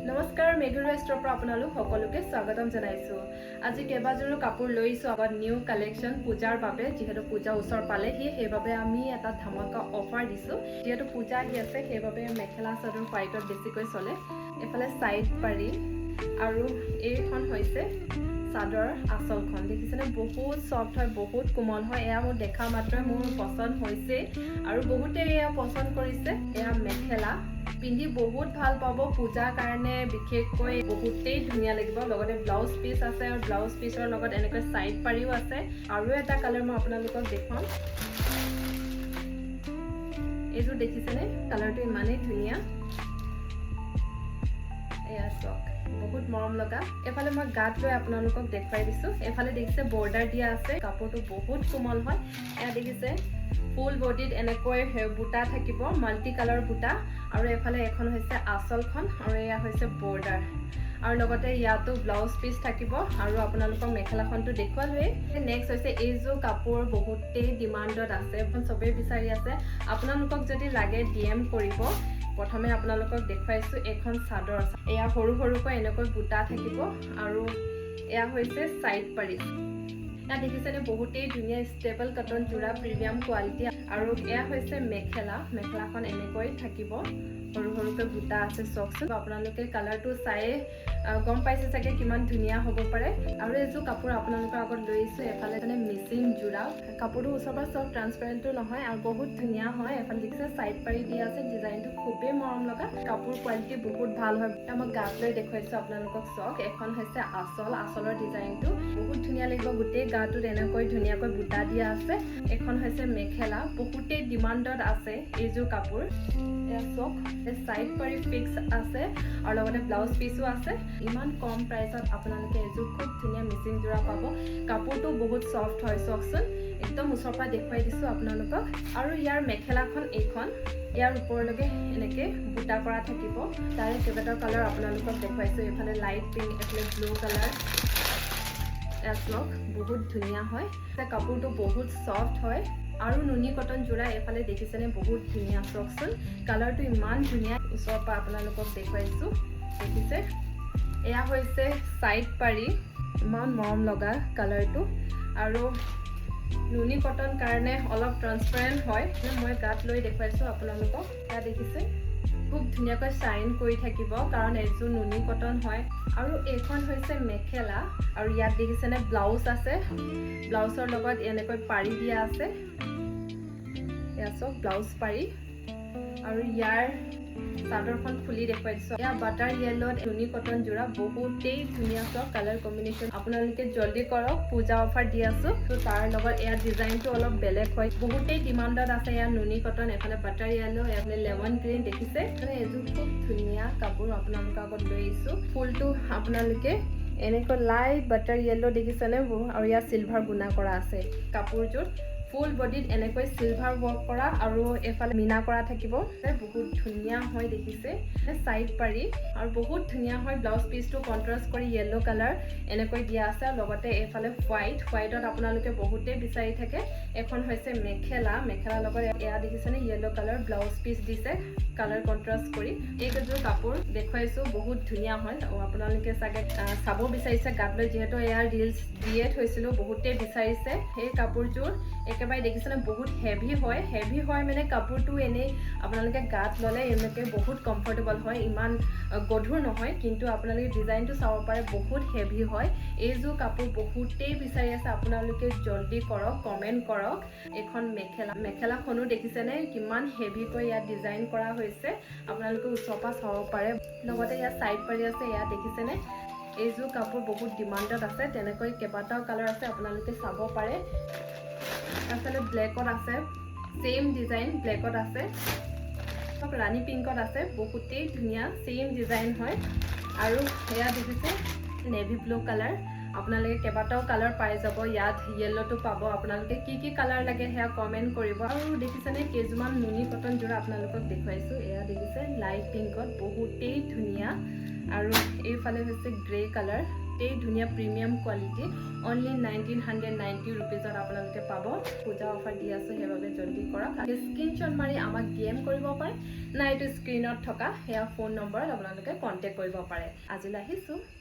নমস্কাৰ মেগুৰা ষ্টৰৰ পৰা আপোনালোক সকলোকে স্বাগতম জনাইছো। আজি কেইবাজোৰো কাপোৰ লৈছো আগত নিউ কালেকশ্যন পূজাৰ বাবে, যিহেতু পূজা ওচৰ পালেহি সেইবাবে আমি এটা ধামাকা অফাৰ দিছো। যিহেতু পূজা আহি আছে সেইবাবে মেখেলা চাদৰ হোৱাইটত বেছিকৈ চলে। এফালে সাইড পাৰি আৰু এইখন হৈছে চাদৰ আঁচলখন। দেখিছেনে বহুত সফ্ট হয়, বহুত কোমল হয়। এয়া মোৰ দেখা মাত্ৰই মোৰ পছন্দ হৈছে আৰু বহুতে এয়া পছন্দ কৰিছে। এয়া মেখেলা পিন্ধি বহুত ভাল পাব। পূজাৰ কাৰণে বিশেষকৈ বহুতেই ধুনীয়া লাগিব। লগতে ব্লাউজ পিচ আছে আৰু ব্লাউজ পিচৰ লগত এনেকৈ সাইড পাৰিও আছে। আৰু এটা কালাৰ মই আপোনালোকক দেখুৱাম। এইযোৰ দেখিছেনে, কালাৰটো ইমানেই ধুনীয়া। এয়া চাওক, বহুত মৰম লগা। এফালে মই গাত লৈ আপোনালোকক দেখুৱাই দিছো। এফালে দেখিছে বৰ্ডাৰ দিয়া আছে, কাপোৰটো বহুত কোমল হয়। এয়া দেখিছে ফুল বডিত এনেকৈ বুটা থাকিব, মাল্টি কালাৰ বুটা। আৰু এফালে এখন হৈছে আঁচলখন আৰু এয়া হৈছে বৰ্ডাৰ। আৰু লগতে ইয়াতো ব্লাউজ পিচ থাকিব। আৰু আপোনালোকক মেখেলাখনটো দেখুৱালোৱেই। নেক্সট হৈছে এইযোৰ কাপোৰ বহুতেই ডিমাণ্ডত আছে, চবেই বিচাৰি আছে। আপোনালোকক যদি লাগে DM কৰিব। প্ৰথমে আপোনালোকক দেখুৱাইছো এখন চাদৰ। এয়া সৰু সৰুকৈ এনেকৈ বুটা থাকিব আৰু এয়া হৈছে সাইড পাৰি। এয়া দেখিছেনে বহুতেই ধুনীয়া ষ্টেবল কটন যোৰা, প্ৰিমিয়াম কোৱালিটি। আৰু এয়া হৈছে মেখেলাখন এনেকৈ থাকিব, সৰু সৰুকৈ বুটা আছে। চাওকচোন, আপোনালোকে কালাৰটো চাই গম পাইছে চাগে কিমান ধুনীয়া হ'ব পাৰে। আৰু এইযোৰ কাপোৰ আপোনালোকৰ আগত লৈ আহিছো। এফালে মানে মিচিং যোৰা, কাপোৰটো ওচৰৰ পৰা চব ট্ৰান্সপাৰেণ্টটো নহয় আৰু বহুত ধুনীয়া হয়। এফালে দেখিছে সাইড পাৰি দিয়া আছে, ডিজাইনটো খুবেই মৰম লগা। কাপোৰ কোৱালিটি বহুত ভাল হয়। মই গাত লৈ দেখুৱাইছো আপোনালোকক। চাওক, এখন হৈছে আঁচলৰ ডিজাইনটো বহুত ধুনীয়া লাগিব। গোটেই গাটোত এনেকৈ ধুনীয়াকৈ বুটা দিয়া আছে। এখন হৈছে মেখেলা, বহুতেই ডিমাণ্ডত আছে এইযোৰ কাপোৰ। এয়া চাওক, সাইড পাৰি ফিক্স আছে আৰু লগতে ব্লাউজ পিচো আছে। ইমান কম প্ৰাইচত আপোনালোকে এযোৰ খুব ধুনীয়া মিচিং যোৰা পাব। কাপোৰটো বহুত চফ্ট হয়। চাওকচোন, একদম ওচৰৰ পৰা দেখুৱাই দিছো আপোনালোকক। আৰু ইয়াৰ মেখেলাখন এইখন, ইয়াৰ ওপৰলৈকে এনেকে বুটা কৰা থাকিব। তাৰে কেইবাটাও কালাৰ আপোনালোকক দেখুৱাইছো। এইফালে লাইট পিংক, এইফালে ব্লু কালাৰ। এয়া চাওক, বহুত ধুনীয়া হয়। কাপোৰটো বহুত চফ্ট হয় আৰু নুনি কটন যোৰা। এফালে দেখিছেনে বহুত ধুনীয়া। চাওকচোন, কালাৰটো ইমান ধুনীয়া। ওচৰৰ পৰা আপোনালোকক দেখুৱাইছো, দেখিছে। এয়া হৈছে সাইড পাৰি, ইমান মৰম লগা কালাৰটো। আৰু নুনি কটন কাৰণে অলপ ট্ৰান্সপাৰেণ্ট হয়। মই গাত লৈ দেখুৱাইছো আপোনালোকক। এয়া দেখিছে খুব ধুনীয়াকৈ চাইন কৰি থাকিব, কাৰণ এইযোৰ নুনি কটন হয়। আৰু এইখন হৈছে মেখেলা আৰু ইয়াত দেখিছেনে ব্লাউজ আছে। ব্লাউজৰ লগত এনেকৈ পাৰি দিয়া আছে। এয়া চাওক, ব্লাউজ পাৰি। আৰু ইয়াৰ চাদৰখন খুলি দেখুৱাই দিছো। এয়া বাটাৰ য়েল্লোত নুনি কটন যোৰা, বহুতেই ধুনীয়া। চাওক, কালাৰ কম্বিনেশ্যন আপোনালোকে জলদি কৰক, পূজা অফাৰ দি আছো। তাৰ লগত এয়া ডিজাইনটো অলপ বেলেগ হয়, বহুতেই ডিমাণ্ডত আছে। এয়া নুনি কটন, এফালে বাটাৰ য়েল্লো, এফালে লেমন গ্ৰীণ। দেখিছে, এযোৰ খুব ধুনীয়া কাপোৰ আপোনালোকৰ আগত লৈ আহিছো। ফুলটো আপোনালোকে এনেকৈ লাইট বাটাৰ য়েল্লো দেখিছেনে, আৰু ইয়াত চিলভাৰ গুণা কৰা আছে। কাপোৰযোৰ ফুল বডিত এনেকৈ চিলভাৰ ৱৰ্ক কৰা আৰু এফালে মিনা কৰা থাকিব। বহুত ধুনীয়া হয়, দেখিছে। সাইড পাৰি আৰু বহুত ধুনীয়া হয়। ব্লাউজ পিচটো কন্ট্ৰাষ্ট কৰি য়েল্লো কালাৰ এনেকৈ দিয়া আছে। লগতে এইফালে হোৱাইটত আপোনালোকে বহুতেই বিচাৰি থাকে। এখন হৈছে মেখেলাৰ লগত এয়া দেখিছেনে য়েল্লো কালাৰ ব্লাউজ পিচ দিছে, কালাৰ কন্ট্ৰাষ্ট কৰি। এইকেইযোৰ কাপোৰ দেখুৱাইছো, বহুত ধুনীয়া হয়। আপোনালোকে চাগে চাব বিচাৰিছে গাত লৈ, যিহেতু এয়া ৰিলচ দিয়ে থৈছিলো, বহুতেই বিচাৰিছে। এই কাপোৰযোৰ একেবাৰে দেখিছেনে বহুত হেভি হয় মানে কাপোৰটো এনেই আপোনালোকে গাত ল'লে এনেকৈ বহুত কমফৰ্টেবল হয়, ইমান গধুৰ নহয়। কিন্তু আপোনালোকে ডিজাইনটো চাব পাৰে, বহুত হেভি হয়। এইযোৰ কাপোৰ বহুতেই বিচাৰি আছে, আপোনালোকে জলদি কৰক, কমেণ্ট কৰক। এইখন মেখেলাখনো দেখিছেনে কিমান হেভিকৈ ইয়াত ডিজাইন কৰা হৈছে, আপোনালোকে ওচৰৰ পৰা চাব পাৰে। লগতে ইয়াত সাইড পাৰি আছে, এয়া দেখিছেনে। এইযোৰ কাপোৰ বহুত ডিমাণ্ডত আছে। তেনেকৈ কেইবাটাও কালাৰ আছে, আপোনালোকে চাব পাৰে। তাৰপিছতে ব্লেকত আছে, চেম ডিজাইন ব্লেকত আছে। ৰাণী পিংকত আছে, বহুতেই ধুনীয়া, চেম ডিজাইন হয়। আৰু এয়া দেখিছে নেভি ব্লু কালাৰ। আপোনালোকে কেইবাটাও কালাৰ পাই যাব। ইয়াত য়েল্লোটো পাব। আপোনালোকে কি কালাৰ লাগে সেয়া কমেণ্ট কৰিব। আৰু দেখিছেনে কেইযোৰমান নুনি কটন যোৰা আপোনালোকক দেখুৱাইছো। এয়া দেখিছে লাইট পিংকত, বহুতেই ধুনীয়া। আৰু এইফালে হৈছে গ্ৰে কালাৰ, বহুতেই ধুনীয়া প্ৰিমিয়াম কোৱালিটি অনলি 1990 ৰুপিজত আপোনালোকে পাব পূজা অফাৰ দি আছোঁ সেইবাবে জলদি কৰক স্ক্ৰীনশ্বট মাৰি আমাক DM কৰিব পাৰে নাইটো স্ক্ৰীনত থকা সেয়া ফোন নম্বৰত আপোনালোকে কণ্টেক্ট কৰিব পাৰে আজিলৈ আহিছোঁ